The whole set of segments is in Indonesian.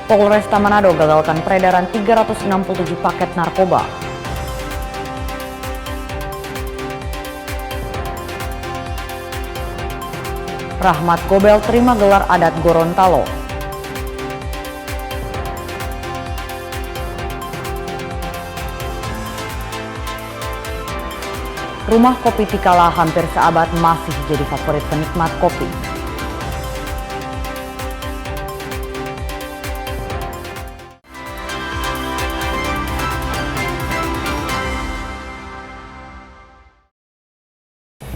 Polresta Manado gagalkan peredaran 367 paket narkoba. Rahmat Gobel terima gelar adat Gorontalo. Rumah kopi Tikala hampir seabad masih jadi favorit penikmat kopi.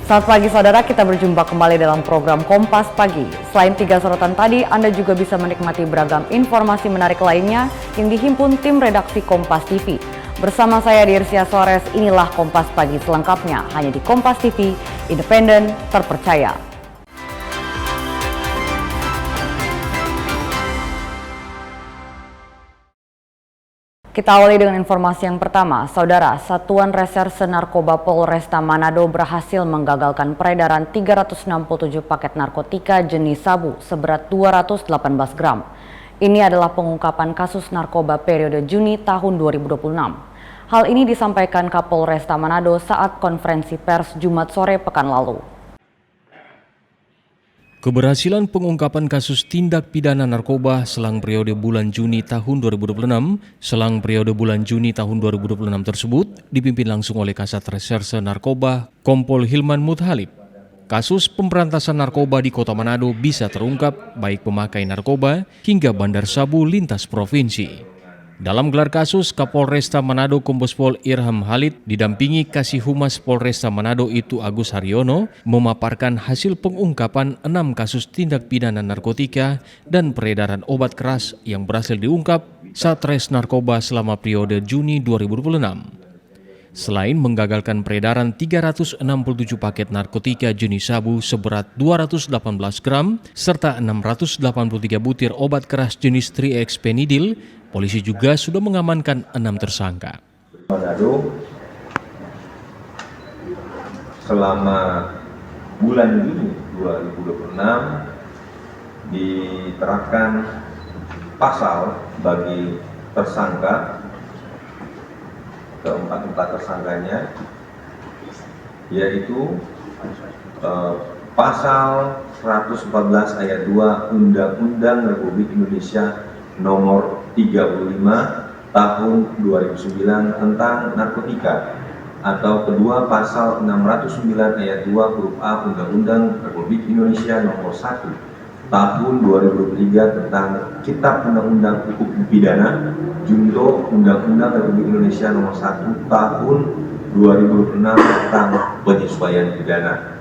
Selamat pagi saudara, kita berjumpa kembali dalam program Kompas Pagi. Selain 3 sorotan tadi, Anda juga bisa menikmati beragam informasi menarik lainnya yang dihimpun tim redaksi Kompas TV. Bersama saya Dirsia Suarez, inilah Kompas Pagi selengkapnya hanya di Kompas TV, independen, terpercaya. Kita awali dengan informasi yang pertama. Saudara, Satuan Reserse Narkoba Polresta Manado berhasil menggagalkan peredaran 367 paket narkotika jenis sabu seberat 218 gram. Ini adalah pengungkapan kasus narkoba periode Juni tahun 2026. Hal ini disampaikan Kapolresta Manado saat konferensi pers Jumat sore pekan lalu. Keberhasilan pengungkapan kasus tindak pidana narkoba selang periode bulan Juni tahun 2026 tersebut dipimpin langsung oleh Kasat Reserse Narkoba Kompol Hilman Muthalib. Kasus pemberantasan narkoba di Kota Manado bisa terungkap baik pemakai narkoba hingga bandar sabu lintas provinsi. Dalam gelar kasus, Kapolresta Manado Kombes Pol Irham Halid didampingi Kasih Humas Polresta Manado itu Agus Haryono memaparkan hasil pengungkapan 6 kasus tindak pidana narkotika dan peredaran obat keras yang berhasil diungkap Satres Narkoba selama periode Juni 2026. Selain menggagalkan peredaran 367 paket narkotika jenis sabu seberat 218 gram serta 683 butir obat keras jenis 3-Xpenidil, polisi juga sudah mengamankan 6 tersangka. Manado selama bulan Juni 2026 diterapkan pasal bagi tersangka, keempat tersangkanya, yaitu pasal 114 ayat 2 Undang-Undang Republik Indonesia nomor 35 tahun 2009 tentang narkotika, atau kedua pasal 609 ayat 2 huruf A Undang-Undang Republik Indonesia nomor 1 tahun 2023 tentang Kitab Undang-Undang Hukum Pidana, junto Undang-Undang Republik Indonesia nomor 1 tahun 2006 tentang penyesuaian pidana.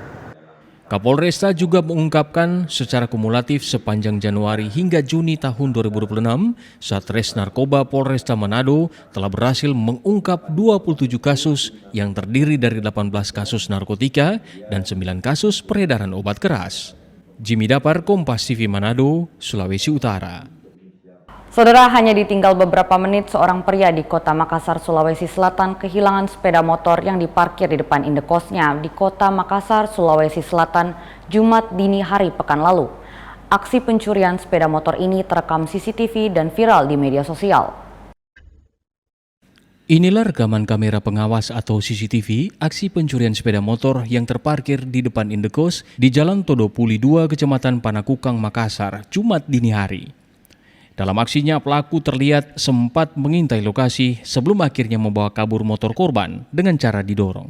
Kapolresta juga mengungkapkan secara kumulatif sepanjang Januari hingga Juni tahun 2026, Satres Narkoba Polresta Manado telah berhasil mengungkap 27 kasus yang terdiri dari 18 kasus narkotika dan 9 kasus peredaran obat keras. Jimmy Dapar, Kompas TV Manado, Sulawesi Utara. Saudara, hanya ditinggal beberapa menit seorang pria di Kota Makassar, Sulawesi Selatan kehilangan sepeda motor yang diparkir di depan indekosnya di Kota Makassar, Sulawesi Selatan, Jumat dini hari pekan lalu. Aksi pencurian sepeda motor ini terekam CCTV dan viral di media sosial. Inilah rekaman kamera pengawas atau CCTV aksi pencurian sepeda motor yang terparkir di depan indekos di Jalan Todopuli 2, Kecamatan Panakukang, Makassar, Jumat dini hari. Dalam aksinya, pelaku terlihat sempat mengintai lokasi sebelum akhirnya membawa kabur motor korban dengan cara didorong.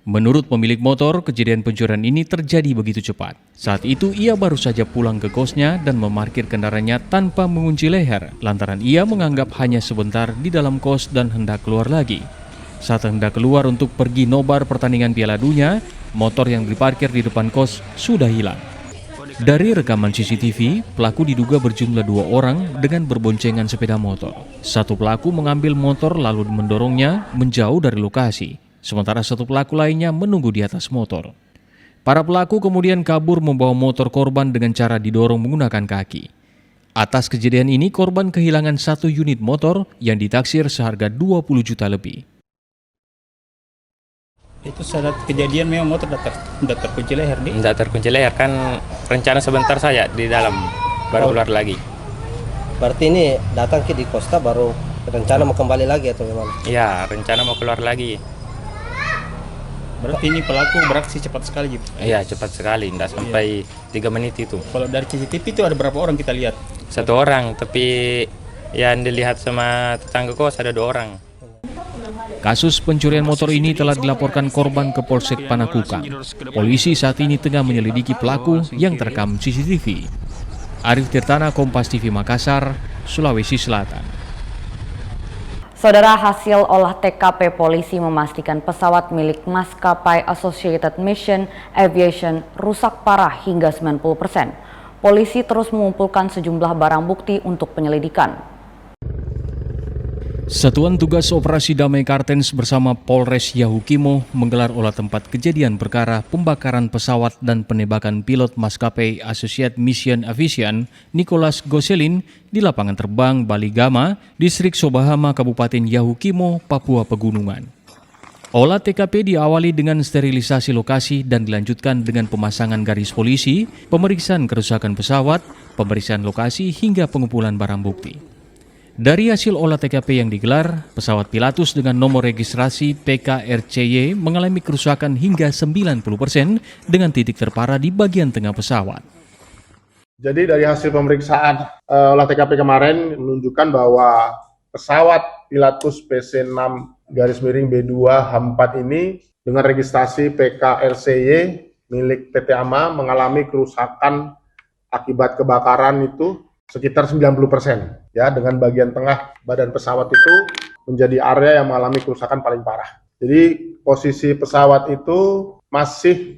Menurut pemilik motor, kejadian pencurian ini terjadi begitu cepat. Saat itu ia baru saja pulang ke kosnya dan memarkir kendaraannya tanpa mengunci leher, lantaran ia menganggap hanya sebentar di dalam kos dan hendak keluar lagi. Saat hendak keluar untuk pergi nobar pertandingan Piala Dunia, motor yang diparkir di depan kos sudah hilang. Dari rekaman CCTV, pelaku diduga berjumlah 2 orang dengan berboncengan sepeda motor. Satu pelaku mengambil motor lalu mendorongnya menjauh dari lokasi, sementara satu pelaku lainnya menunggu di atas motor. Para pelaku kemudian kabur membawa motor korban dengan cara didorong menggunakan kaki. Atas kejadian ini, korban kehilangan 1 unit motor yang ditaksir seharga 20 juta lebih. Itu saat kejadian memang motor udah terkunci leher nih. Tidak terkunci leher, kan rencana sebentar saja di dalam, baru keluar lagi. Berarti ini datang ke di Kosta baru rencana mau kembali lagi atau gimana? Ya, rencana mau keluar lagi. Berarti ini pelaku beraksi cepat sekali gitu. Iya, cepat sekali, tidak sampai 3 menit itu. Kalau dari CCTV itu ada berapa orang kita lihat? 1 orang, tapi yang dilihat sama tetangga kos ada 2 orang. Kasus pencurian motor ini telah dilaporkan korban ke Polsek Panakukang. Polisi saat ini tengah menyelidiki pelaku yang terekam CCTV. Arif Tirtana, Kompas TV Makassar, Sulawesi Selatan. Saudara, hasil olah TKP polisi memastikan pesawat milik maskapai Associated Mission Aviation rusak parah hingga 90%. Polisi terus mengumpulkan sejumlah barang bukti untuk penyelidikan. Satuan Tugas Operasi Damai Kartens bersama Polres Yahukimo menggelar olah tempat kejadian perkara pembakaran pesawat dan penembakan pilot maskapai Associated Mission Aviation Nicholas Goselin di lapangan terbang Bali Gama, Distrik Sobahama, Kabupaten Yahukimo, Papua Pegunungan. Olah TKP diawali dengan sterilisasi lokasi dan dilanjutkan dengan pemasangan garis polisi, pemeriksaan kerusakan pesawat, pemeriksaan lokasi hingga pengumpulan barang bukti. Dari hasil olah TKP yang digelar, pesawat Pilatus dengan nomor registrasi PKRCY mengalami kerusakan hingga 90% dengan titik terparah di bagian tengah pesawat. Jadi dari hasil pemeriksaan olah TKP kemarin menunjukkan bahwa pesawat Pilatus PC6-B2H4 ini dengan registrasi PKRCY milik PT AMA mengalami kerusakan akibat kebakaran itu sekitar 90%, ya, dengan bagian tengah badan pesawat itu menjadi area yang mengalami kerusakan paling parah. Jadi posisi pesawat itu masih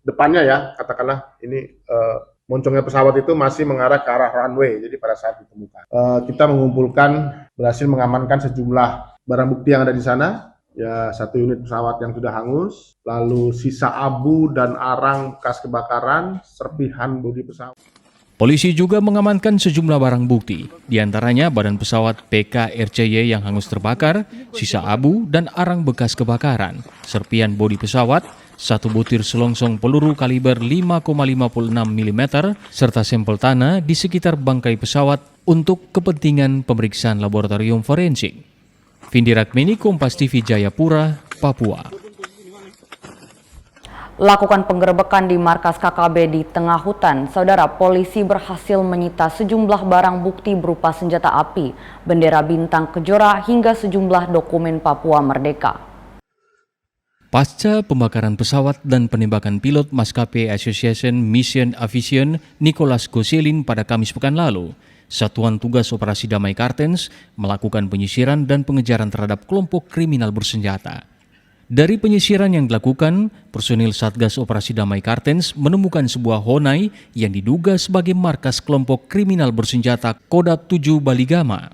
depannya, ya, katakanlah ini moncongnya pesawat itu masih mengarah ke arah runway. Jadi pada saat ditemukan, kita berhasil mengamankan sejumlah barang bukti yang ada di sana. Ya, 1 unit pesawat yang sudah hangus, lalu sisa abu dan arang bekas kebakaran, serpihan bodi pesawat. Polisi juga mengamankan sejumlah barang bukti, diantaranya badan pesawat PKRCY yang hangus terbakar, sisa abu dan arang bekas kebakaran, serpian bodi pesawat, 1 butir selongsong peluru kaliber 5,56 mm, serta sampel tanah di sekitar bangkai pesawat untuk kepentingan pemeriksaan laboratorium forensik. Vindi Rakmini, Kompas TV Jayapura, Papua. Lakukan penggerebekan di markas KKB di tengah hutan. Saudara, polisi berhasil menyita sejumlah barang bukti berupa senjata api, bendera bintang kejora hingga sejumlah dokumen Papua Merdeka. Pasca pembakaran pesawat dan penembakan pilot maskapai Association Mission Aviation Nicholas Goselin pada Kamis pekan lalu, Satuan Tugas Operasi Damai Kartens melakukan penyisiran dan pengejaran terhadap kelompok kriminal bersenjata. Dari penyisiran yang dilakukan, personil Satgas Operasi Damai Kartens menemukan sebuah Honai yang diduga sebagai markas kelompok kriminal bersenjata Kodap 7 Bali Gama.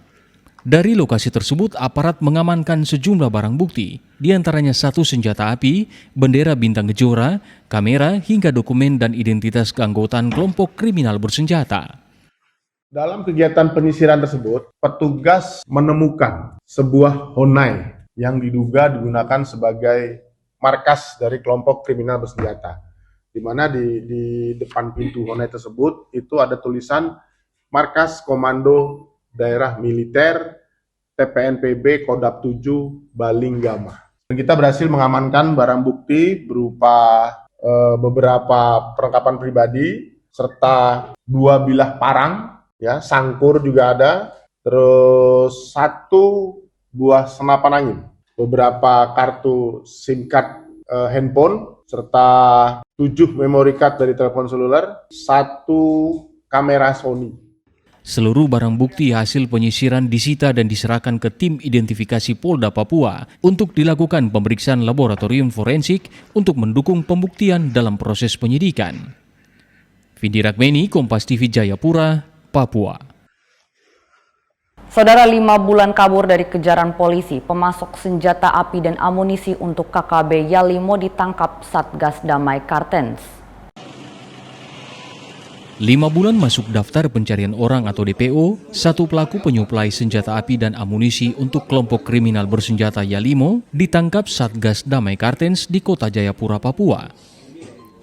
Dari lokasi tersebut, aparat mengamankan sejumlah barang bukti, diantaranya 1 senjata api, bendera bintang kejora, kamera, hingga dokumen dan identitas keanggotaan kelompok kriminal bersenjata. Dalam kegiatan penyisiran tersebut, petugas menemukan sebuah Honai yang diduga digunakan sebagai markas dari kelompok kriminal bersenjata. Di mana di depan pintu Honai tersebut itu ada tulisan Markas Komando Daerah Militer TPNPB Kodap 7 Balinggama. Kita berhasil mengamankan barang bukti berupa beberapa perlengkapan pribadi serta 2 bilah parang, ya, sangkur juga ada, terus 1 buah senapan angin, beberapa kartu SIM card handphone, serta 7 memory card dari telepon seluler, 1 kamera Sony. Seluruh barang bukti hasil penyisiran disita dan diserahkan ke tim identifikasi Polda Papua untuk dilakukan pemeriksaan laboratorium forensik untuk mendukung pembuktian dalam proses penyidikan. Vindi Rakmeni, Kompas TV Jayapura, Papua. Saudara, 5 bulan kabur dari kejaran polisi, pemasok senjata api dan amunisi untuk KKB Yalimo ditangkap Satgas Damai Kartens. 5 bulan masuk daftar pencarian orang atau DPO, 1 pelaku penyuplai senjata api dan amunisi untuk kelompok kriminal bersenjata Yalimo ditangkap Satgas Damai Kartens di Kota Jayapura, Papua.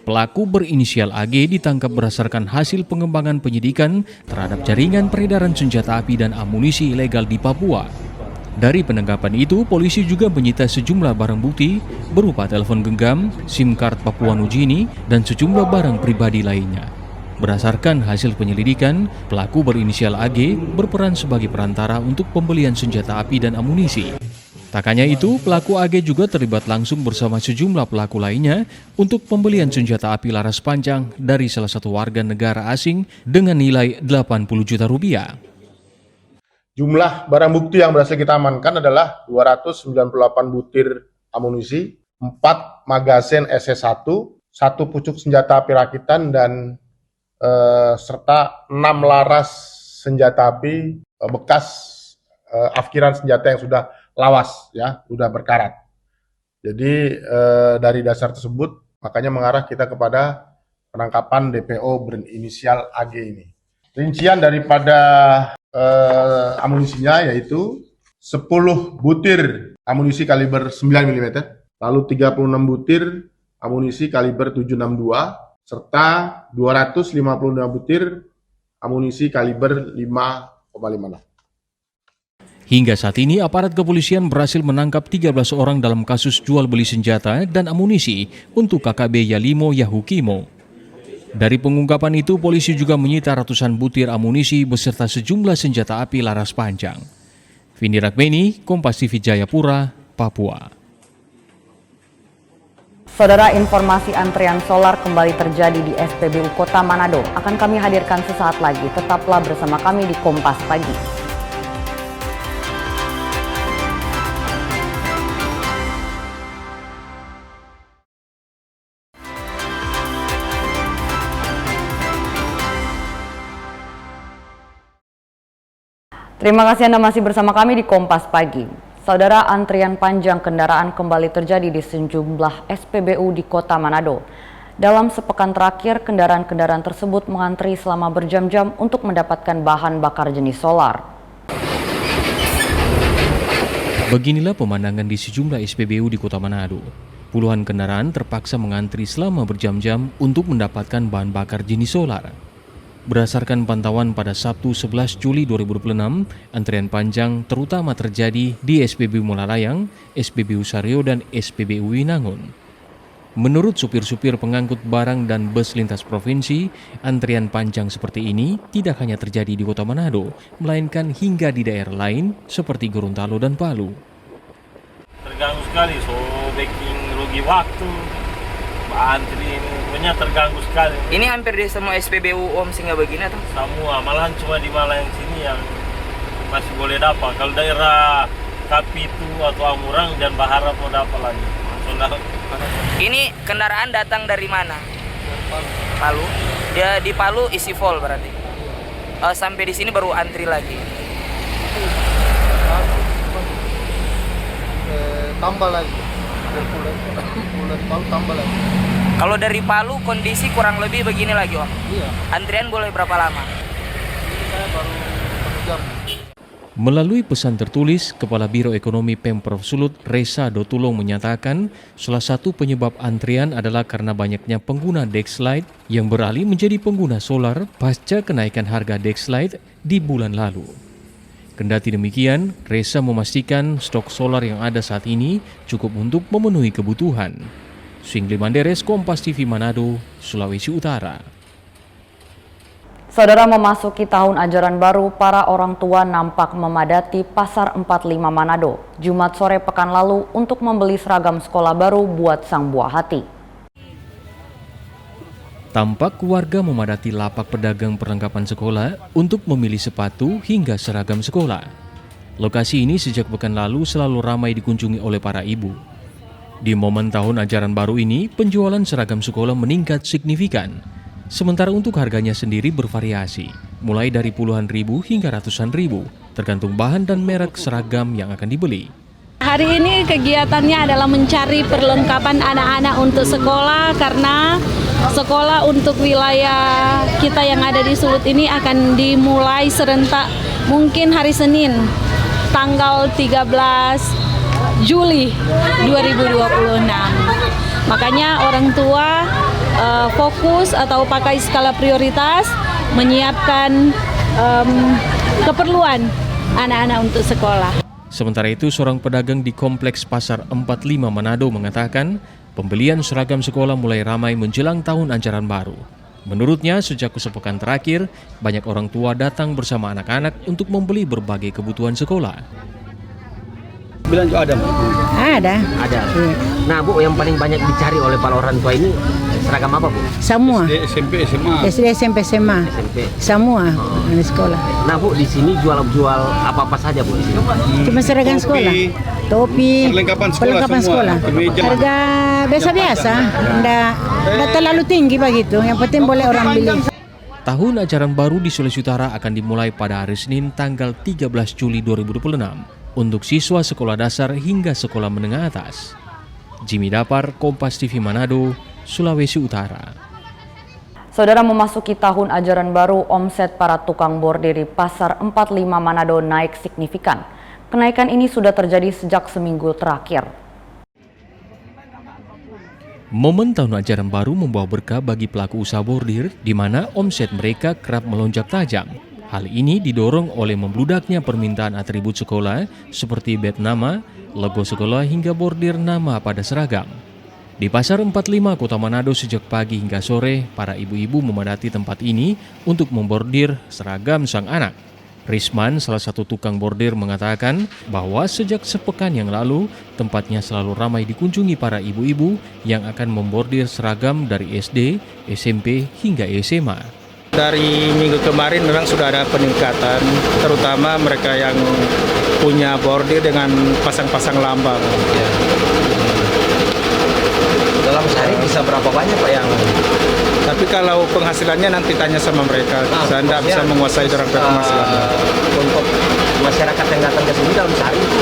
Pelaku berinisial AG ditangkap berdasarkan hasil pengembangan penyidikan terhadap jaringan peredaran senjata api dan amunisi ilegal di Papua. Dari penangkapan itu, polisi juga menyita sejumlah barang bukti berupa telepon genggam, SIM card Papua Nugini, dan sejumlah barang pribadi lainnya. Berdasarkan hasil penyelidikan, pelaku berinisial AG berperan sebagai perantara untuk pembelian senjata api dan amunisi. Tak hanya itu, pelaku AG juga terlibat langsung bersama sejumlah pelaku lainnya untuk pembelian senjata api laras panjang dari salah satu warga negara asing dengan nilai 80 juta rupiah. Jumlah barang bukti yang berhasil kita amankan adalah 298 butir amunisi, 4 magazen SS1, 1 pucuk senjata api rakitan, dan serta 6 laras senjata api bekas afkiran senjata yang sudah lawas, ya, sudah berkarat. Jadi dari dasar tersebut makanya mengarah kita kepada penangkapan DPO berinisial AG ini. Rincian daripada amunisinya yaitu 10 butir amunisi kaliber 9 mm, lalu 36 butir amunisi kaliber 762, serta 255 butir amunisi kaliber 5,56. Hingga saat ini, aparat kepolisian berhasil menangkap 13 orang dalam kasus jual beli senjata dan amunisi untuk KKB Yalimo Yahukimo. Dari pengungkapan itu, polisi juga menyita ratusan butir amunisi beserta sejumlah senjata api laras panjang. Vindi Rakmeni, Kompas TV Jayapura, Papua. Saudara, informasi antrian solar kembali terjadi di SPBU Kota Manado. Akan kami hadirkan sesaat lagi. Tetaplah bersama kami di Kompas Pagi. Terima kasih Anda masih bersama kami di Kompas Pagi. Saudara, antrian panjang kendaraan kembali terjadi di sejumlah SPBU di Kota Manado. Dalam sepekan terakhir, kendaraan-kendaraan tersebut mengantri selama berjam-jam untuk mendapatkan bahan bakar jenis solar. Beginilah pemandangan di sejumlah SPBU di Kota Manado. Puluhan kendaraan terpaksa mengantri selama berjam-jam untuk mendapatkan bahan bakar jenis solar. Berdasarkan pantauan pada Sabtu 11 Juli 2026, antrian panjang terutama terjadi di SPBU Mulalayang, SPBU Sario, dan SPBU Winangun. Menurut supir-supir pengangkut barang dan bus lintas provinsi, antrian panjang seperti ini tidak hanya terjadi di Kota Manado, melainkan hingga di daerah lain seperti Gorontalo dan Palu. Terganggu sekali, so bikin rugi waktu. Antri ini punya terganggu sekali. Ini hampir di semua SPBU Om sehingga begini atau? Semua, malahan cuma di Malayang sini yang masih boleh dapat. Kalau daerah Kapitu atau Amurang dan Bahara mau dapat lagi. Ini kendaraan datang dari mana? Palu. Ya di Palu isi full berarti. Sampai di sini baru antri lagi. Tambah lagi. Tambah lagi. Kalau dari Palu kondisi kurang lebih begini lagi Om. Iya. Antrian boleh berapa lama? Ini saya baru 1 jam. Melalui pesan tertulis, Kepala Biro Ekonomi Pemprov Sulut, Resa Dotulong menyatakan salah satu penyebab antrian adalah karena banyaknya pengguna Dexlite yang beralih menjadi pengguna solar pasca kenaikan harga Dexlite di bulan lalu. Kendati demikian, Resa memastikan stok solar yang ada saat ini cukup untuk memenuhi kebutuhan. Singli Manderes, Kompas TV Manado, Sulawesi Utara. Saudara, memasuki tahun ajaran baru, para orang tua nampak memadati Pasar 45 Manado Jumat sore pekan lalu untuk membeli seragam sekolah baru buat sang buah hati. Tampak warga memadati lapak pedagang perlengkapan sekolah untuk memilih sepatu hingga seragam sekolah. Lokasi ini sejak pekan lalu selalu ramai dikunjungi oleh para ibu. Di momen tahun ajaran baru ini, penjualan seragam sekolah meningkat signifikan. Sementara untuk harganya sendiri bervariasi, mulai dari puluhan ribu hingga ratusan ribu, tergantung bahan dan merek seragam yang akan dibeli. Hari ini kegiatannya adalah mencari perlengkapan anak-anak untuk sekolah, karena sekolah untuk wilayah kita yang ada di Sulut ini akan dimulai serentak mungkin hari Senin, tanggal 13 Juli 2026. Makanya orang tua fokus atau pakai skala prioritas menyiapkan keperluan anak-anak untuk sekolah. Sementara itu, seorang pedagang di Kompleks Pasar 45 Manado mengatakan pembelian seragam sekolah mulai ramai menjelang tahun ajaran baru. Menurutnya, sejak sepekan terakhir, banyak orang tua datang bersama anak-anak untuk membeli berbagai kebutuhan sekolah. Bilang juga ada, Bu? Ada. Ada. Nah, Bu, yang paling banyak dicari oleh para orang tua ini seragam apa, Bu? Semua. SD, SMP, SMA. SD, SMP, SMA. SMP. Semua di sekolah. Nah, Bu, di sini jual apa-apa saja, Bu, di sini? Cuma seragam sekolah. Topi, perlengkapan sekolah. Kemeja. Harga biasa-biasa. Nggak terlalu tinggi begitu. Yang penting boleh orang beli. Tahun ajaran baru di Sulawesi Utara akan dimulai pada hari Senin tanggal 13 Juli 2026 untuk siswa sekolah dasar hingga sekolah menengah atas. Jimmy Dapar, Kompas TV Manado, Sulawesi Utara. Saudara, memasuki tahun ajaran baru, omset para tukang bordir di Pasar 45 Manado naik signifikan. Kenaikan ini sudah terjadi sejak seminggu terakhir. Momen tahun ajaran baru membawa berkah bagi pelaku usaha bordir, di mana omset mereka kerap melonjak tajam. Hal ini didorong oleh membludaknya permintaan atribut sekolah seperti badge nama, logo sekolah hingga bordir nama pada seragam. Di Pasar 45 Kota Manado sejak pagi hingga sore, para ibu-ibu memadati tempat ini untuk membordir seragam sang anak. Risman, salah satu tukang bordir, mengatakan bahwa sejak sepekan yang lalu, tempatnya selalu ramai dikunjungi para ibu-ibu yang akan membordir seragam dari SD, SMP, hingga SMA. Dari minggu kemarin memang sudah ada peningkatan, terutama mereka yang punya bordir dengan pasang-pasang lambang. Ya. Dalam sehari bisa berapa banyak, Pak, yang? Tapi kalau penghasilannya nanti tanya sama mereka, saya tidak bisa menguasai orang penghasilannya. Untuk masyarakat yang datang ke sini dalam sehari itu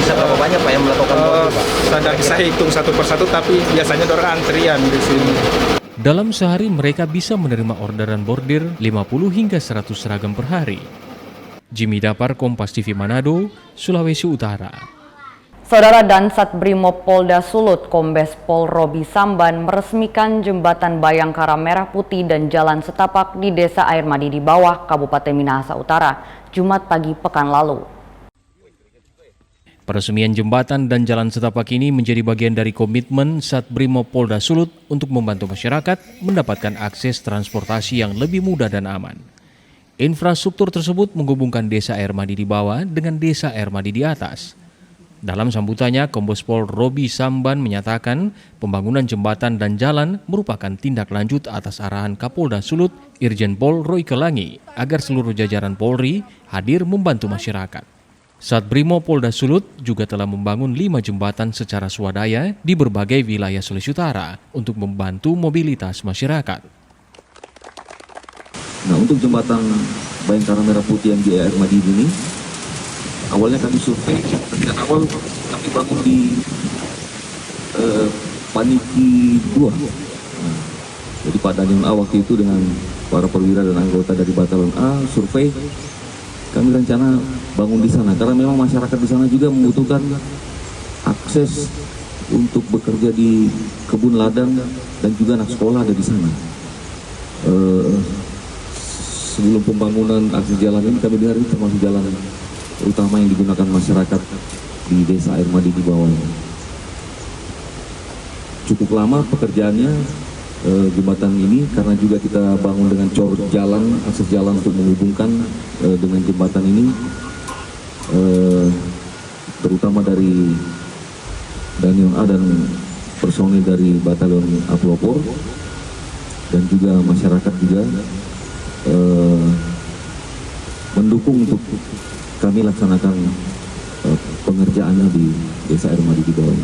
bisa berapa banyak, Pak, yang melakukan bordir, Pak? Saya tidak bisa hitung satu persatu, tapi biasanya orang antrian di sini. Dalam sehari mereka bisa menerima orderan bordir 50 hingga 100 seragam per hari. Jimmy Dapar, Kompas TV Manado, Sulawesi Utara. Saudara, Dansat Brimob Polda Sulut Kombes Pol Robi Samban meresmikan jembatan Bayangkara Merah Putih dan Jalan Setapak di Desa Air Madi di Bawah, Kabupaten Minahasa Utara, Jumat pagi pekan lalu. Peresmian jembatan dan jalan setapak ini menjadi bagian dari komitmen Satbrimob Polda Sulut untuk membantu masyarakat mendapatkan akses transportasi yang lebih mudah dan aman. Infrastruktur tersebut menghubungkan Desa Air Madi di Bawah dengan Desa Air Madi di Atas. Dalam sambutannya, Kombes Pol Robi Samban menyatakan pembangunan jembatan dan jalan merupakan tindak lanjut atas arahan Kapolda Sulut, Irjen Pol Roy Kelangi, agar seluruh jajaran Polri hadir membantu masyarakat. Satbrimob Polda Sulut juga telah membangun 5 jembatan secara swadaya di berbagai wilayah Sulawesi Utara untuk membantu mobilitas masyarakat. Nah, untuk jembatan Bayangkara Merah Putih yang di Air Madi ini, awalnya kami survei, dan awal kami bangun di Paniki 2. Nah, jadi Pak Daniel A waktu itu dengan para perwira dan anggota dari Batalon A survei, kami rencana bangun di sana karena memang masyarakat di sana juga membutuhkan akses untuk bekerja di kebun ladang dan juga anak sekolah ada di sana. Sebelum pembangunan akses jalan ini kami dengar ini termasuk jalan utama yang digunakan masyarakat di Desa Air Madi di Bawah. Cukup lama pekerjaannya jembatan ini karena juga kita bangun dengan cor jalan, akses jalan untuk menghubungkan dengan jembatan ini, terutama dari Daniel A dan personil dari Batalion A Pelopor dan juga masyarakat juga mendukung untuk kami laksanakan pengerjaannya di Desa Air Madi di Bawah.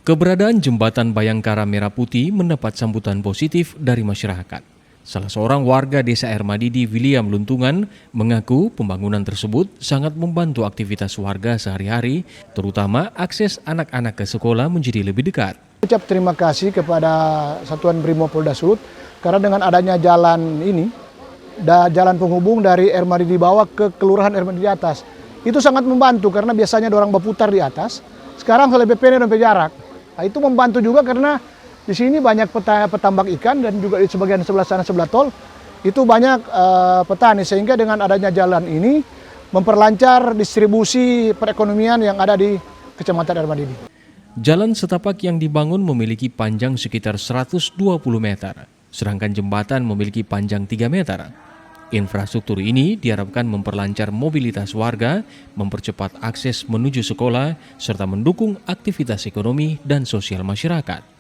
Keberadaan jembatan Bayangkara Merah Putih mendapat sambutan positif dari masyarakat. Salah seorang warga Desa Air Madi di William Luntungan mengaku pembangunan tersebut sangat membantu aktivitas warga sehari-hari, terutama akses anak-anak ke sekolah menjadi lebih dekat. Ucap terima kasih kepada Satuan Brimob Polda Sulut karena dengan adanya jalan ini, jalan penghubung dari Air Madi di Bawah ke Kelurahan Air Madi di Atas, itu sangat membantu karena biasanya ada orang berputar di atas, sekarang lebih pendek dan jarak. Nah, itu membantu juga karena Di sini banyak petambak ikan dan juga di sebagian sebelah sana sebelah tol itu banyak petani, sehingga dengan adanya jalan ini memperlancar distribusi perekonomian yang ada di Kecamatan Ermadidi. Jalan setapak yang dibangun memiliki panjang sekitar 120 meter, sedangkan jembatan memiliki panjang 3 meter. Infrastruktur ini diharapkan memperlancar mobilitas warga, mempercepat akses menuju sekolah, serta mendukung aktivitas ekonomi dan sosial masyarakat.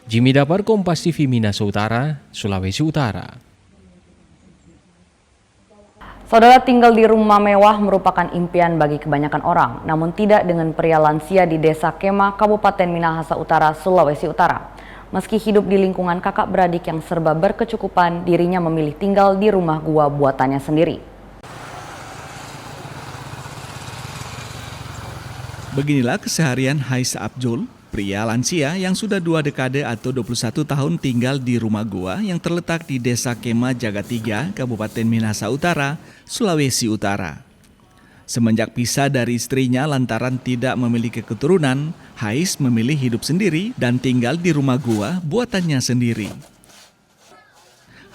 Jimmy Dapar, Kompas TV, Minahasa Utara, Sulawesi Utara. Saudara, tinggal di rumah mewah merupakan impian bagi kebanyakan orang, namun tidak dengan pria lansia di Desa Kema, Kabupaten Minahasa Utara, Sulawesi Utara. Meski hidup di lingkungan kakak beradik yang serba berkecukupan, dirinya memilih tinggal di rumah gua buatannya sendiri. Beginilah keseharian Hais Abdul, pria lansia yang sudah 2 dekade atau 21 tahun tinggal di rumah gua yang terletak di Desa Kema, Jagatiga, Kabupaten Minahasa Utara, Sulawesi Utara. Semenjak pisah dari istrinya lantaran tidak memiliki keturunan, Hais memilih hidup sendiri dan tinggal di rumah gua buatannya sendiri.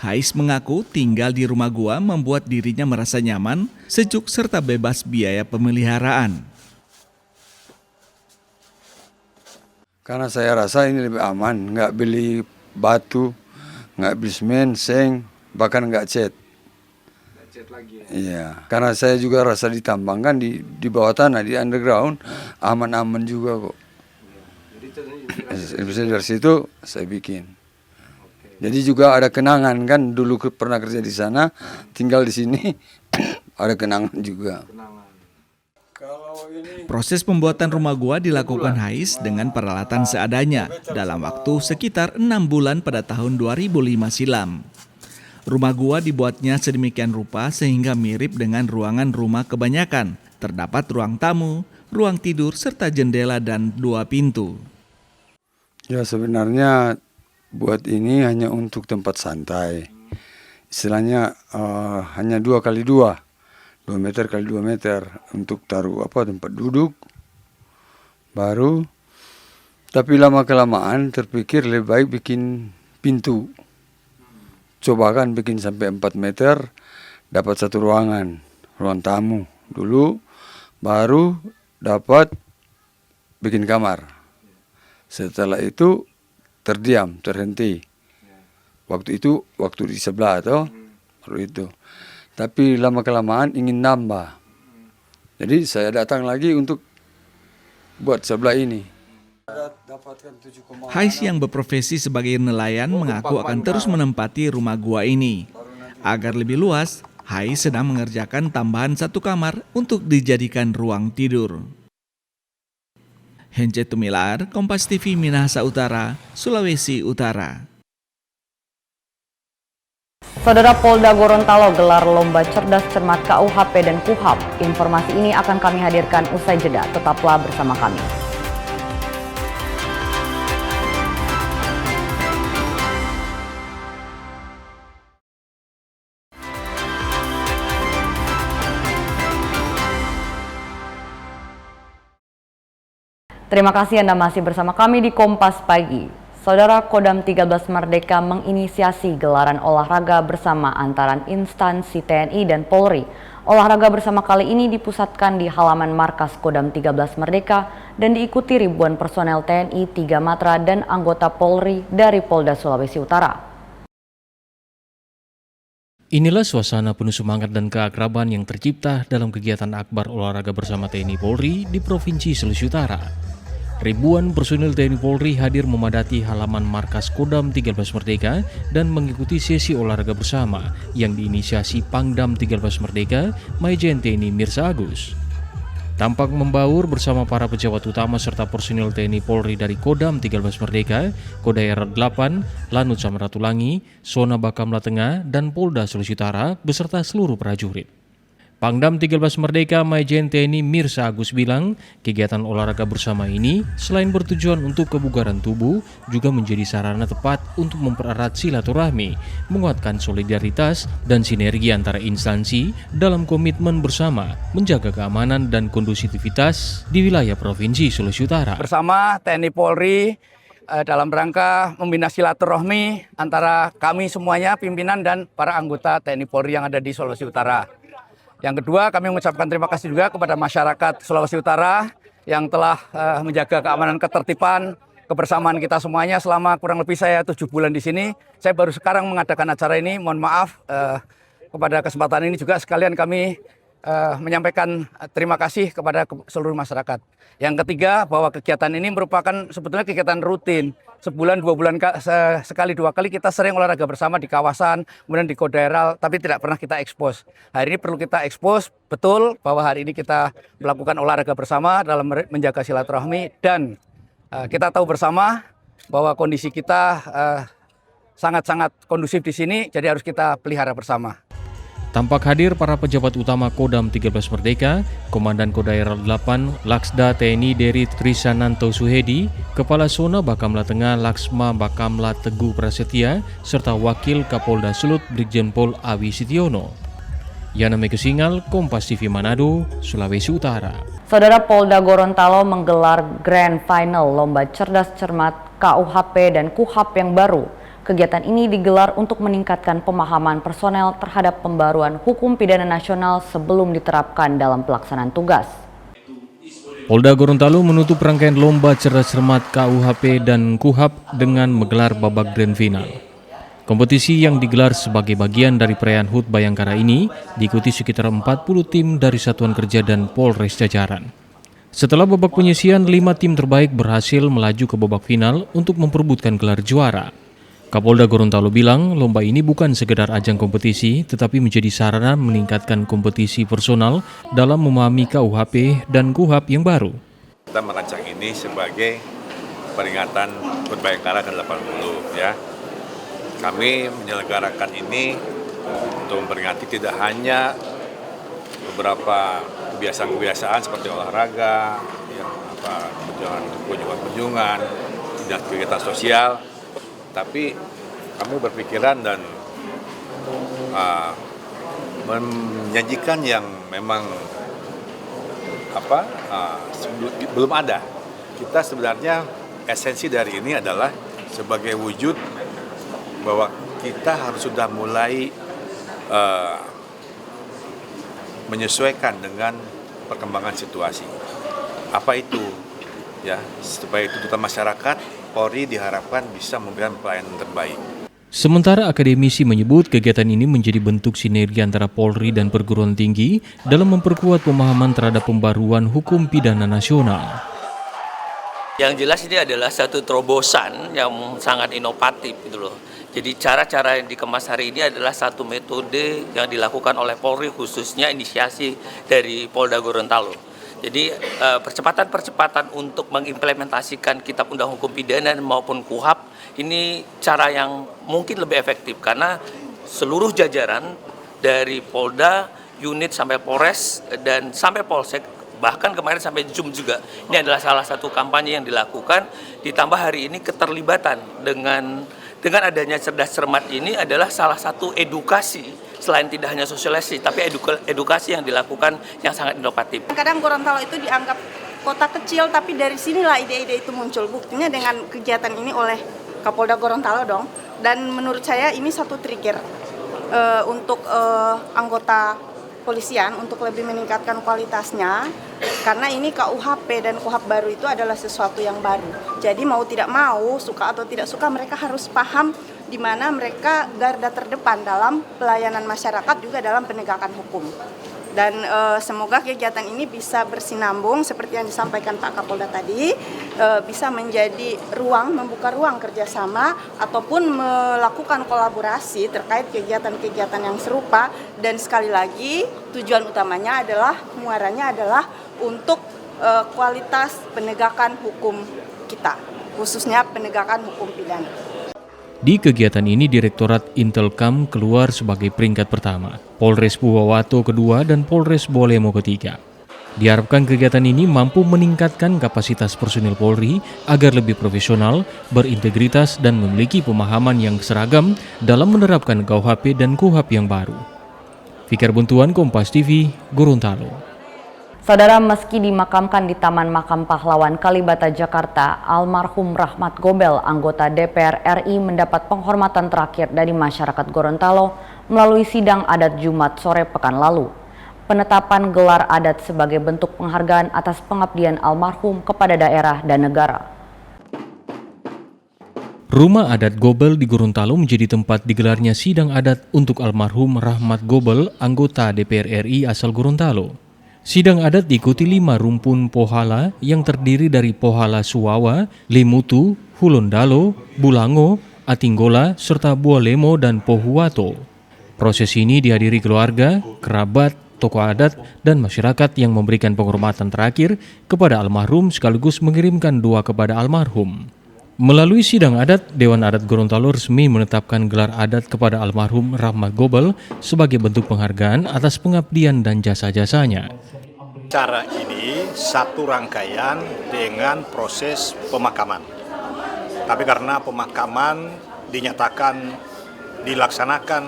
Hais mengaku tinggal di rumah gua membuat dirinya merasa nyaman, sejuk serta bebas biaya pemeliharaan. Karena saya rasa ini lebih aman, nggak beli batu, nggak beli semen, seng, bahkan nggak cat. Iya, karena saya juga rasa ditambangkan di bawah tanah, di underground, aman-aman juga kok. Dari situ saya bikin. Jadi juga ada kenangan kan, dulu pernah kerja di sana, tinggal di sini, ada kenangan juga. Proses pembuatan rumah gua dilakukan Hais dengan peralatan seadanya dalam waktu sekitar 6 bulan pada tahun 2005 silam. Rumah gua dibuatnya sedemikian rupa sehingga mirip dengan ruangan rumah kebanyakan. Terdapat ruang tamu, ruang tidur, serta jendela dan 2 pintu. Ya sebenarnya buat ini hanya untuk tempat santai. Istilahnya hanya 2x2, 2 meter x 2 meter untuk taruh tempat duduk. Baru, tapi lama-kelamaan terpikir lebih baik bikin pintu. Coba kan bikin sampai 4 meter, dapat 1 ruangan, ruang tamu dulu, baru dapat bikin kamar. Setelah itu terhenti. Waktu di sebelah baru itu. Tapi lama-kelamaan ingin nambah. Jadi saya datang lagi untuk buat sebelah ini. Hais yang berprofesi sebagai nelayan mengaku akan terus menempati rumah gua ini. Agar lebih luas, Hais sedang mengerjakan tambahan 1 kamar untuk dijadikan ruang tidur. Hence Tumilar, Kompas TV, Minahasa Utara, Sulawesi Utara. Saudara, Polda Gorontalo gelar lomba cerdas cermat KUHP dan KUHAP. Informasi ini akan kami hadirkan usai jeda. Tetaplah bersama kami. Terima kasih Anda masih bersama kami di Kompas Pagi. Saudara, Kodam 13 Merdeka menginisiasi gelaran olahraga bersama antara instansi TNI dan Polri. Olahraga bersama kali ini dipusatkan di halaman markas Kodam 13 Merdeka dan diikuti ribuan personel TNI, 3 Matra, dan anggota Polri dari Polda Sulawesi Utara. Inilah suasana penuh semangat dan keakraban yang tercipta dalam kegiatan akbar olahraga bersama TNI Polri di Provinsi Sulawesi Utara. Ribuan personil TNI Polri hadir memadati halaman markas Kodam 13 Merdeka dan mengikuti sesi olahraga bersama yang diinisiasi Pangdam 13 Merdeka, Majen TNI Mirsa Agus. Tampak membaur bersama para pejabat utama serta personil TNI Polri dari Kodam 13 Merdeka, Kodaira 8, Lanut Samratulangi, Sona Bakamla Tengah, dan Polda Sulawesi Utara beserta seluruh prajurit. Pangdam 13 Merdeka Majen TNI Mirsa Agus bilang, kegiatan olahraga bersama ini selain bertujuan untuk kebugaran tubuh, juga menjadi sarana tepat untuk mempererat silaturahmi, menguatkan solidaritas dan sinergi antara instansi dalam komitmen bersama menjaga keamanan dan kondusivitas di wilayah Provinsi Sulawesi Utara. Bersama TNI Polri dalam rangka membina silaturahmi antara kami semuanya, pimpinan dan para anggota TNI Polri yang ada di Sulawesi Utara. Yang kedua, kami mengucapkan terima kasih juga kepada masyarakat Sulawesi Utara yang telah menjaga keamanan, ketertiban, kebersamaan kita semuanya selama kurang lebih saya 7 bulan di sini. Saya baru sekarang mengadakan acara ini, mohon maaf. Pada kesempatan ini juga sekalian kami menyampaikan terima kasih kepada seluruh masyarakat. Yang ketiga, bahwa kegiatan ini merupakan sebetulnya kegiatan rutin. Sebulan, 2 bulan sekali, 2 kali kita sering olahraga bersama di kawasan, kemudian di Kodaeral, tapi tidak pernah kita ekspos. Hari ini perlu kita ekspos betul bahwa hari ini kita melakukan olahraga bersama dalam menjaga silaturahmi, dan kita tahu bersama bahwa kondisi kita sangat-sangat kondusif di sini, jadi harus kita pelihara bersama. Tampak hadir para pejabat utama Kodam 13 Merdeka, Komandan Kodaeral 8 Laksda TNI Deri Trisananto Suhedi, Kepala Sona Bakamla Tengah Laksma Bakamla Teguh Prasetya, serta Wakil Kapolda Sulut Brigjen Pol Awi Sitiono. Yana Mekesingal, Kompas TV Manado, Sulawesi Utara. Saudara, Polda Gorontalo menggelar Grand Final Lomba Cerdas Cermat KUHP dan KUHAP yang baru. Kegiatan ini digelar untuk meningkatkan pemahaman personel terhadap pembaruan hukum pidana nasional sebelum diterapkan dalam pelaksanaan tugas. Polda Gorontalo menutup rangkaian lomba cerdas cermat KUHP dan KUHAP dengan menggelar babak grand final. Kompetisi yang digelar sebagai bagian dari perayaan HUT Bayangkara ini diikuti sekitar 40 tim dari satuan kerja dan Polres jajaran. Setelah babak penyisian, 5 tim terbaik berhasil melaju ke babak final untuk memperebutkan gelar juara. Kapolda Gorontalo bilang lomba ini bukan sekedar ajang kompetisi, tetapi menjadi sarana meningkatkan kompetisi personal dalam memahami KUHP dan KUHAP yang baru. Kita merancang ini sebagai peringatan HUT Bayangkara ke-80 ya. Kami menyelenggarakan ini untuk memperingati tidak hanya beberapa kebiasaan-kebiasaan seperti olahraga, kunjungan-kunjungan, dan kegiatan sosial, tapi kami berpikiran dan menyajikan yang memang belum ada. Kita sebenarnya esensi dari ini adalah sebagai wujud bahwa kita harus sudah mulai menyesuaikan dengan perkembangan situasi. Apa itu? Ya, supaya tuntutan masyarakat, Polri diharapkan bisa memberikan pelayanan terbaik. Sementara akademisi menyebut kegiatan ini menjadi bentuk sinergi antara Polri dan perguruan tinggi dalam memperkuat pemahaman terhadap pembaruan hukum pidana nasional. Yang jelas ini adalah satu terobosan yang sangat inovatif gitu loh. Jadi cara-cara yang dikemas hari ini adalah satu metode yang dilakukan oleh Polri, khususnya inisiasi dari Polda Gorontalo. Jadi percepatan-percepatan untuk mengimplementasikan Kitab Undang Hukum Pidana maupun KUHAP ini cara yang mungkin lebih efektif karena seluruh jajaran dari Polda, unit sampai Polres dan sampai Polsek, bahkan kemarin sampai JUM juga. Ini adalah salah satu kampanye yang dilakukan, ditambah hari ini keterlibatan dengan adanya cerdas cermat ini adalah salah satu edukasi. Selain tidak hanya sosialisasi, tapi edukasi yang dilakukan yang sangat inovatif. Kadang Gorontalo itu dianggap kota kecil, tapi dari sinilah ide-ide itu muncul. Buktinya dengan kegiatan ini oleh Kapolda Gorontalo dong. Dan menurut saya ini satu trigger untuk anggota polisian untuk lebih meningkatkan kualitasnya. Karena ini KUHP dan KUHAP baru itu adalah sesuatu yang baru. Jadi mau tidak mau, suka atau tidak suka, mereka harus paham di mana mereka garda terdepan dalam pelayanan masyarakat juga dalam penegakan hukum. Dan semoga kegiatan ini bisa bersinambung seperti yang disampaikan Pak Kapolda tadi, bisa menjadi membuka ruang kerjasama ataupun melakukan kolaborasi terkait kegiatan-kegiatan yang serupa. Dan sekali lagi tujuan utamanya adalah, muaranya adalah untuk kualitas penegakan hukum kita, khususnya penegakan hukum pidana. Di kegiatan ini, Direktorat Intelkam keluar sebagai peringkat pertama, Polres Buawato kedua, dan Polres Bolemo ketiga. Diharapkan kegiatan ini mampu meningkatkan kapasitas personil Polri agar lebih profesional, berintegritas, dan memiliki pemahaman yang seragam dalam menerapkan KUHP dan KUHAP yang baru. Fikar Buntuan, Kompas TV, Gorontalo. Saudara, meski dimakamkan di Taman Makam Pahlawan Kalibata, Jakarta, almarhum Rahmat Gobel, anggota DPR RI, mendapat penghormatan terakhir dari masyarakat Gorontalo melalui sidang adat Jumat sore pekan lalu. Penetapan gelar adat sebagai bentuk penghargaan atas pengabdian almarhum kepada daerah dan negara. Rumah adat Gobel di Gorontalo menjadi tempat digelarnya sidang adat untuk almarhum Rahmat Gobel, anggota DPR RI asal Gorontalo. Sidang adat diikuti 5 rumpun pohala yang terdiri dari Pohala Suwawa, Limutu, Hulondalo, Bulango, Atinggola, serta Bualemo dan Pohuwato. Proses ini dihadiri keluarga, kerabat, tokoh adat, dan masyarakat yang memberikan penghormatan terakhir kepada almarhum sekaligus mengirimkan doa kepada almarhum. Melalui sidang adat, Dewan Adat Gorontalo resmi menetapkan gelar adat kepada almarhum Rahmat Gobel sebagai bentuk penghargaan atas pengabdian dan jasa-jasanya. Acara ini satu rangkaian dengan proses pemakaman. Tapi karena pemakaman dilaksanakan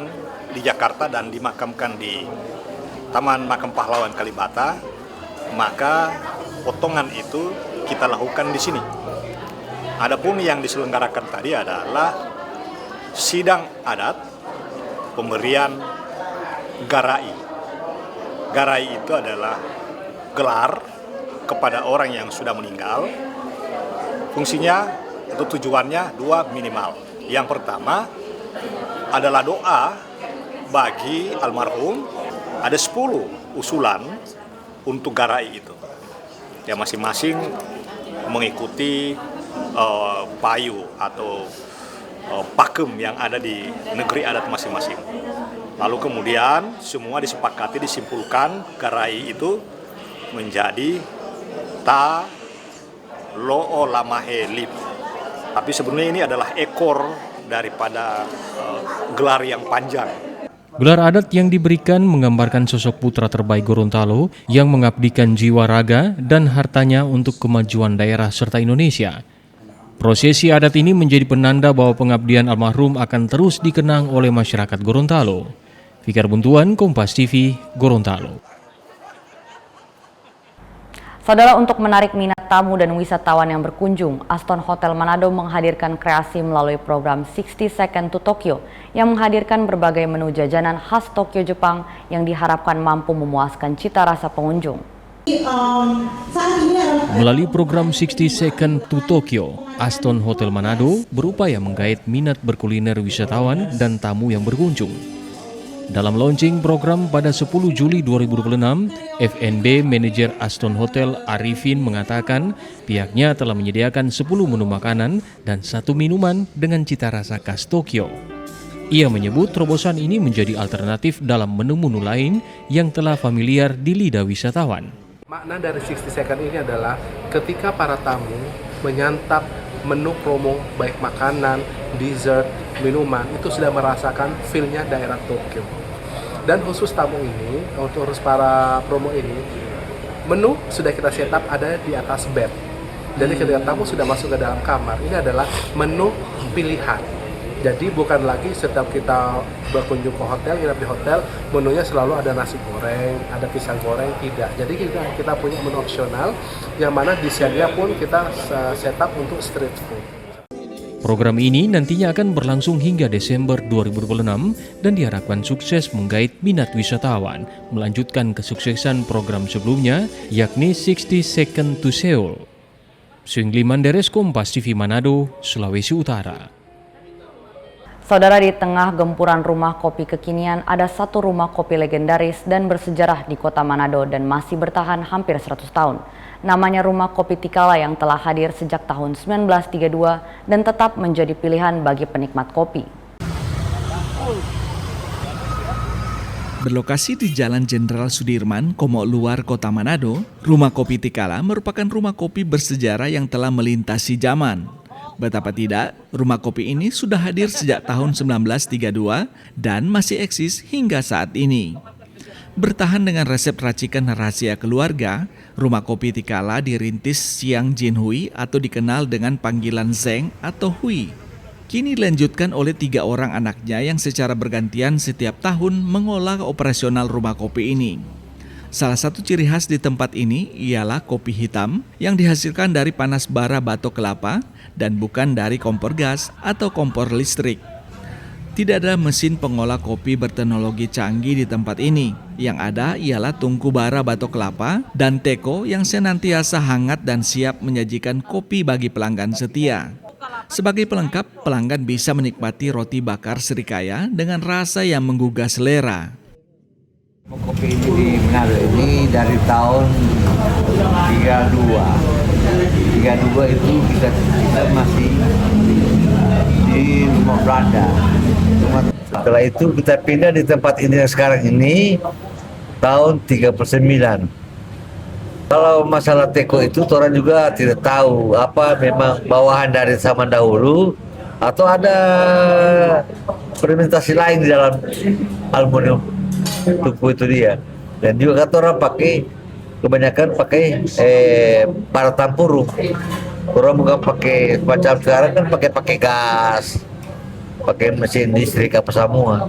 di Jakarta dan dimakamkan di Taman Makam Pahlawan Kalibata, maka potongan itu kita lakukan di sini. Adapun yang diselenggarakan tadi adalah sidang adat pemberian garai. Garai itu adalah gelar kepada orang yang sudah meninggal. Fungsinya atau tujuannya 2 minimal. Yang pertama adalah doa bagi almarhum. Ada 10 usulan untuk garai itu. Ya, masing-masing mengikuti payu atau pakem yang ada di negeri adat masing-masing. Lalu kemudian semua disepakati, disimpulkan garai itu menjadi ta loo lamahe lip. Tapi sebenarnya ini adalah ekor daripada gelar yang panjang. Gelar adat yang diberikan menggambarkan sosok putra terbaik Gorontalo yang mengabdikan jiwa raga dan hartanya untuk kemajuan daerah serta Indonesia. Prosesi adat ini menjadi penanda bahwa pengabdian almarhum akan terus dikenang oleh masyarakat Gorontalo. Fikar Buntuan, Kompas TV, Gorontalo. Saudara, untuk menarik minat tamu dan wisatawan yang berkunjung, Aston Hotel Manado menghadirkan kreasi melalui program 60 Second to Tokyo yang menghadirkan berbagai menu jajanan khas Tokyo, Jepang yang diharapkan mampu memuaskan cita rasa pengunjung. Melalui program 60 Second to Tokyo, Aston Hotel Manado berupaya menggait minat berkuliner wisatawan dan tamu yang berkunjung. Dalam launching program pada 10 Juli 2026, F&B Manager Aston Hotel Arifin mengatakan pihaknya telah menyediakan 10 menu makanan dan 1 minuman dengan cita rasa khas Tokyo. Ia menyebut terobosan ini menjadi alternatif dalam menu-menu lain yang telah familiar di lidah wisatawan. Makna dari 60 Second ini adalah ketika para tamu menyantap menu promo baik makanan, dessert, minuman, itu sudah merasakan feel-nya daerah Tokyo. Dan khusus tamu ini, untuk khusus para promo ini, menu sudah kita setup ada di atas bed. Jadi ketika tamu sudah masuk ke dalam kamar, ini adalah menu pilihan. Jadi bukan lagi setiap kita berkunjung ke hotel, nginap di hotel, menunya selalu ada nasi goreng, ada pisang goreng, tidak. Jadi kita punya menu opsional, yang mana desainnya pun kita setup untuk street food. Program ini nantinya akan berlangsung hingga Desember 2026 dan diharapkan sukses menggait minat wisatawan, melanjutkan kesuksesan program sebelumnya, yakni 60 Second to Seoul. Swingli Manderes, Kompas TV Manado, Sulawesi Utara. Saudara, di tengah gempuran rumah kopi kekinian, ada satu rumah kopi legendaris dan bersejarah di kota Manado dan masih bertahan hampir 100 tahun. Namanya Rumah Kopi Tikala yang telah hadir sejak tahun 1932 dan tetap menjadi pilihan bagi penikmat kopi. Berlokasi di Jalan Jenderal Sudirman, Komo Luar, Kota Manado, Rumah Kopi Tikala merupakan rumah kopi bersejarah yang telah melintasi zaman. Betapa tidak, rumah kopi ini sudah hadir sejak tahun 1932 dan masih eksis hingga saat ini. Bertahan dengan resep racikan rahasia keluarga, Rumah Kopi Tikala dirintis Siang Jin Hui atau dikenal dengan panggilan Zeng atau Hui. Kini dilanjutkan oleh 3 orang anaknya yang secara bergantian setiap tahun mengolah operasional rumah kopi ini. Salah satu ciri khas di tempat ini ialah kopi hitam yang dihasilkan dari panas bara batok kelapa dan bukan dari kompor gas atau kompor listrik. Tidak ada mesin pengolah kopi berteknologi canggih di tempat ini. Yang ada ialah tungku bara batok kelapa dan teko yang senantiasa hangat dan siap menyajikan kopi bagi pelanggan setia. Sebagai pelengkap, pelanggan bisa menikmati roti bakar Srikaya dengan rasa yang menggugah selera. Kopi ini di Manado ini dari tahun 32. 32 itu kita masih di rumah Belanda. Setelah itu kita pindah di tempat ini yang sekarang ini tahun 39. Kalau masalah teko itu orang juga tidak tahu apa memang bawahan dari zaman dahulu atau ada fermentasi lain di dalam aluminium tungku itu dia. Dan juga kata orang kebanyakan pakai para tampurung. Orang bukan pakai macam sekarang kan pakai gas, pakai mesin listrik apa semua.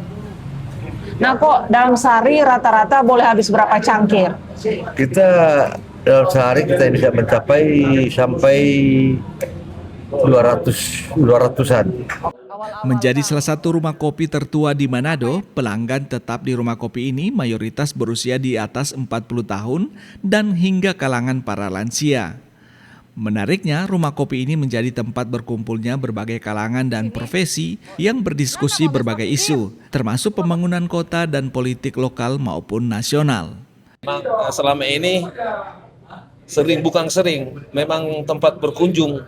Nah kok dalam sehari rata-rata boleh habis berapa cangkir? Kita dalam sehari kita bisa mencapai sampai 200-an. Menjadi salah satu rumah kopi tertua di Manado, pelanggan tetap di rumah kopi ini mayoritas berusia di atas 40 tahun dan hingga kalangan para lansia. Menariknya, rumah kopi ini menjadi tempat berkumpulnya berbagai kalangan dan profesi yang berdiskusi berbagai isu, termasuk pembangunan kota dan politik lokal maupun nasional. Selama ini memang tempat berkunjung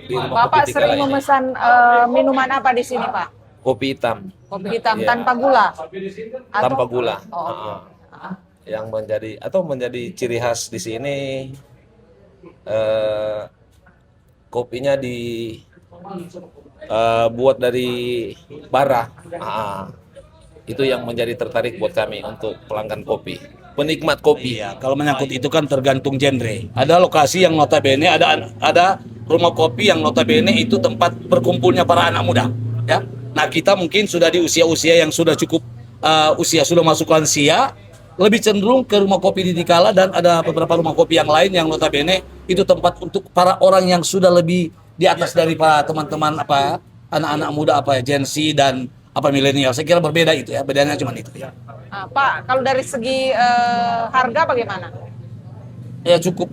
di rumah Bapak kopi sering Tikala ini. memesan minuman apa di sini, Pak? Kopi hitam. Kopi hitam Iya. tanpa gula? Tanpa gula. Oh. Yang menjadi ciri khas di sini kopinya buat dari bara. Itu yang menjadi tertarik buat kami untuk pelanggan kopi. Penikmat kopi. Iya, kalau menyangkut itu kan tergantung genre. Ada lokasi yang notabene ada rumah kopi yang notabene itu tempat berkumpulnya para anak muda, ya. Nah, kita mungkin sudah di usia-usia yang sudah cukup usia sudah masuk lansia, lebih cenderung ke rumah kopi di Tikala, dan ada beberapa rumah kopi yang lain yang notabene itu tempat untuk para orang yang sudah lebih di atas dari para teman-teman anak-anak muda Gen Z dan milenial. Saya kira berbeda itu ya, bedanya cuma itu ya. Pak, kalau dari segi harga bagaimana? Ya cukup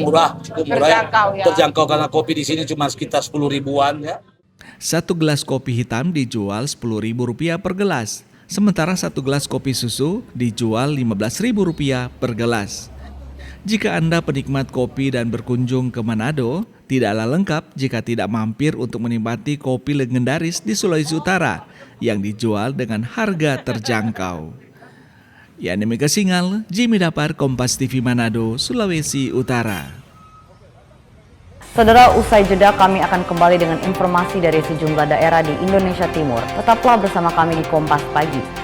murah, Terjangkau, ya. Terjangkau karena kopi di sini cuma sekitar 10 ribuan ya. Satu gelas kopi hitam dijual Rp10.000 per gelas, sementara satu gelas kopi susu dijual Rp15.000 per gelas. Jika Anda penikmat kopi dan berkunjung ke Manado, tidaklah lengkap jika tidak mampir untuk menikmati kopi legendaris di Sulawesi Utara yang dijual dengan harga terjangkau. Yani Mega Singal, Jimmy Dapar, Kompas TV Manado, Sulawesi Utara. Saudara, usai jeda kami akan kembali dengan informasi dari sejumlah daerah di Indonesia Timur. Tetaplah bersama kami di Kompas Pagi.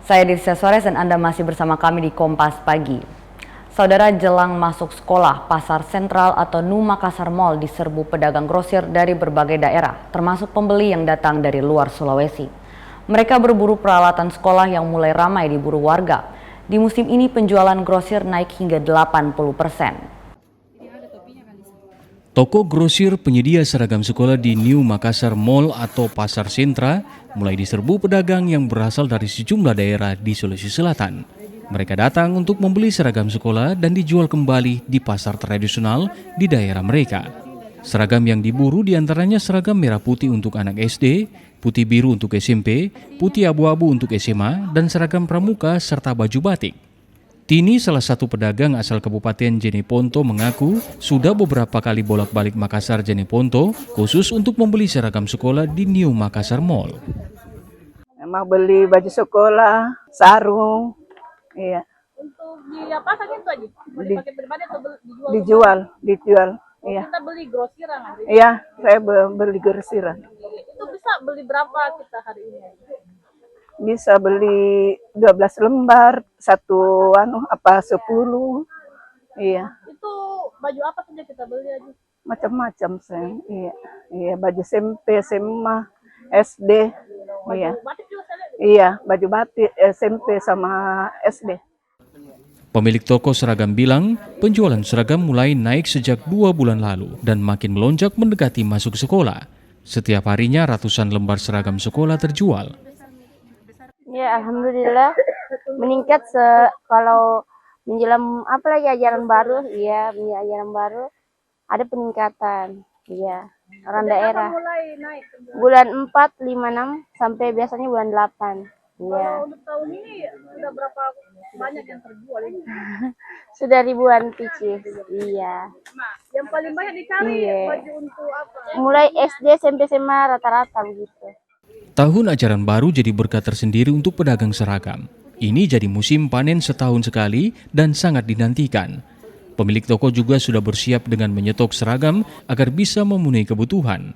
Saya Dircia Suarez dan Anda masih bersama kami di Kompas Pagi. Saudara, jelang masuk sekolah, Pasar Sentral atau Nu Makassar Mall diserbu pedagang grosir dari berbagai daerah, termasuk pembeli yang datang dari luar Sulawesi. Mereka berburu peralatan sekolah yang mulai ramai diburu warga. Di musim ini penjualan grosir naik hingga 80%. Toko grosir penyedia seragam sekolah di New Makassar Mall atau Pasar Sentra mulai diserbu pedagang yang berasal dari sejumlah daerah di Sulawesi Selatan. Mereka datang untuk membeli seragam sekolah dan dijual kembali di pasar tradisional di daerah mereka. Seragam yang diburu diantaranya seragam merah putih untuk anak SD, putih biru untuk SMP, putih abu-abu untuk SMA, dan seragam pramuka serta baju batik. Tini, salah satu pedagang asal Kabupaten Jeneponto, mengaku sudah beberapa kali bolak-balik Makassar Jeneponto khusus untuk membeli seragam sekolah di New Makassar Mall. Emang beli baju sekolah, sarung, iya. Untuk di apa saja itu aja? Beli pakai pribadi atau Dijual, iya. Kita beli grosiran hari ini? Iya, saya beli grosiran. Itu bisa beli berapa kita hari ini? bisa beli 12 lembar, 10. Iya. Itu baju apa saja kita beli aja? Macam-macam, sayang. Iya. Iya, baju SMP, SMA, SD. Iya. Batik juga saya lihat. Iya, baju batik SMP sama SD. Pemilik toko seragam bilang, penjualan seragam mulai naik sejak 2 bulan lalu dan makin melonjak mendekati masuk sekolah. Setiap harinya ratusan lembar seragam sekolah terjual. Ya, alhamdulillah meningkat kalau menjelang apalagi ajaran baru, ajaran baru ada peningkatan. Iya, orang daerah. Mulai naik. Bulan 4, 5, 6 sampai biasanya bulan 8. Iya. Kalau untuk tahun ini sudah berapa banyak yang terjual ini? Sudah ribuan pieces. Iya. Nah, yang paling banyak dicari baju untuk apa? Mulai SD, SMP, SMA rata-rata begitu. Tahun ajaran baru jadi berkah tersendiri untuk pedagang seragam. Ini jadi musim panen setahun sekali dan sangat dinantikan. Pemilik toko juga sudah bersiap dengan menyetok seragam agar bisa memenuhi kebutuhan.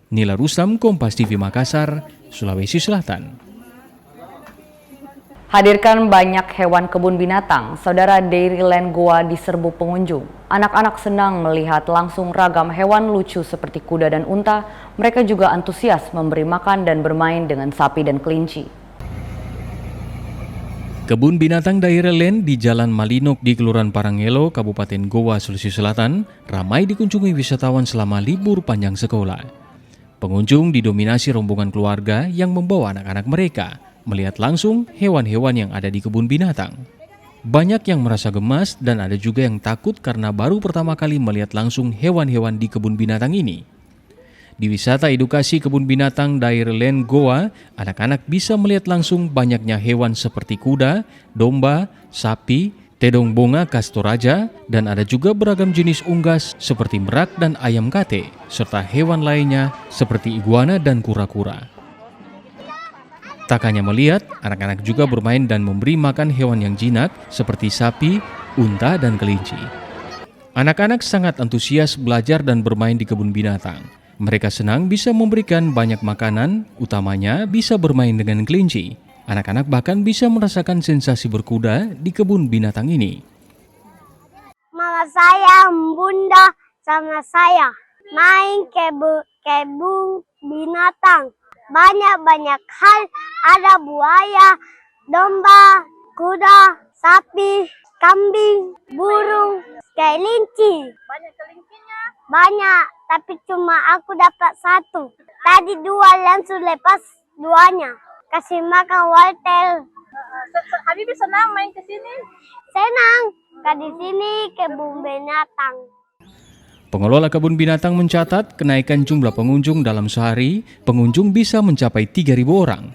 Nila Rustam, Kompas TV Makassar, Sulawesi Selatan. Hadirkan banyak hewan kebun binatang, Saudara Dairyland Goa diserbu pengunjung. Anak-anak senang melihat langsung ragam hewan lucu seperti kuda dan unta. Mereka juga antusias memberi makan dan bermain dengan sapi dan kelinci. Kebun binatang Dairyland di Jalan Malinok di Kelurahan Parangelo, Kabupaten Goa, Sulawesi Selatan, ramai dikunjungi wisatawan selama libur panjang sekolah. Pengunjung didominasi rombongan keluarga yang membawa anak-anak mereka melihat langsung hewan-hewan yang ada di kebun binatang. Banyak yang merasa gemas dan ada juga yang takut karena baru pertama kali melihat langsung hewan-hewan di kebun binatang ini. Di wisata edukasi kebun binatang Dairyland Goa, anak-anak bisa melihat langsung banyaknya hewan seperti kuda, domba, sapi, tedong bonga Castoraja, dan ada juga beragam jenis unggas seperti merak dan ayam kate, serta hewan lainnya seperti iguana dan kura-kura. Tak hanya melihat, anak-anak juga bermain dan memberi makan hewan yang jinak seperti sapi, unta, dan kelinci. Anak-anak sangat antusias belajar dan bermain di kebun binatang. Mereka senang bisa memberikan banyak makanan, utamanya bisa bermain dengan kelinci. Anak-anak bahkan bisa merasakan sensasi berkuda di kebun binatang ini. Mama saya, bunda sama saya main kebun binatang. Banyak-banyak hal, ada buaya, domba, kuda, sapi, kambing, burung, kelinci. Banyak kelincinya? Banyak, tapi cuma aku dapat 1. Tadi 2 langsung lepas 2-nya. Kasih makan wortel. Habibie senang main ke sini? Senang, di sini kebun binatang. Pengelola kebun binatang mencatat kenaikan jumlah pengunjung dalam sehari, pengunjung bisa mencapai 3.000 orang.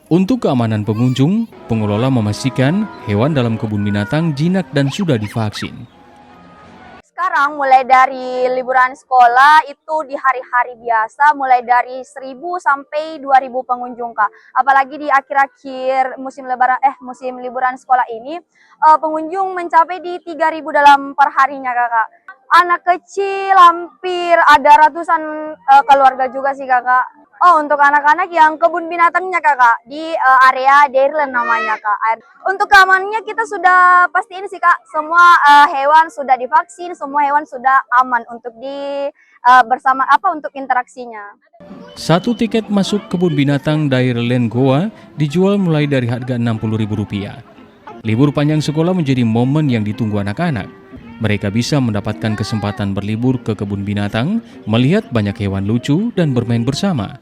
Untuk keamanan pengunjung, pengelola memastikan hewan dalam kebun binatang jinak dan sudah divaksin. Sekarang mulai dari liburan sekolah itu di hari-hari biasa mulai dari 1.000 sampai 2.000 pengunjung, Kak. Apalagi di akhir-akhir musim liburan sekolah ini pengunjung mencapai di 3.000 dalam perharinya, Kakak. Anak kecil hampir ada ratusan keluarga juga sih, Kakak. Oh, untuk anak-anak yang kebun binatangnya, Kakak, di area Dairyland namanya, Kak. Untuk keamanannya kita sudah pastiin sih, Kak, semua hewan sudah divaksin, semua hewan sudah aman untuk untuk interaksinya. Satu tiket masuk kebun binatang Dairyland Goa dijual mulai dari harga Rp60.000. Libur panjang sekolah menjadi momen yang ditunggu anak-anak. Mereka bisa mendapatkan kesempatan berlibur ke kebun binatang, melihat banyak hewan lucu dan bermain bersama.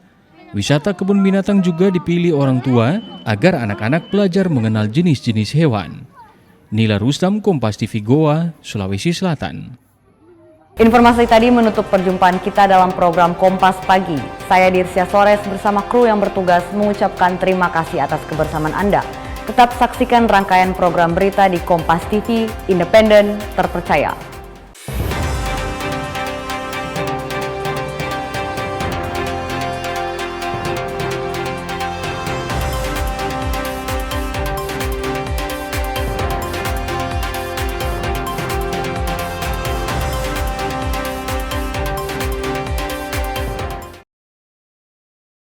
Wisata kebun binatang juga dipilih orang tua agar anak-anak belajar mengenal jenis-jenis hewan. Nila Rustam, Kompas TV Goa, Sulawesi Selatan. Informasi tadi menutup perjumpaan kita dalam program Kompas Pagi. Saya Dirsya Sores bersama kru yang bertugas mengucapkan terima kasih atas kebersamaan Anda. Tetap saksikan rangkaian program berita di Kompas TV, independen, terpercaya.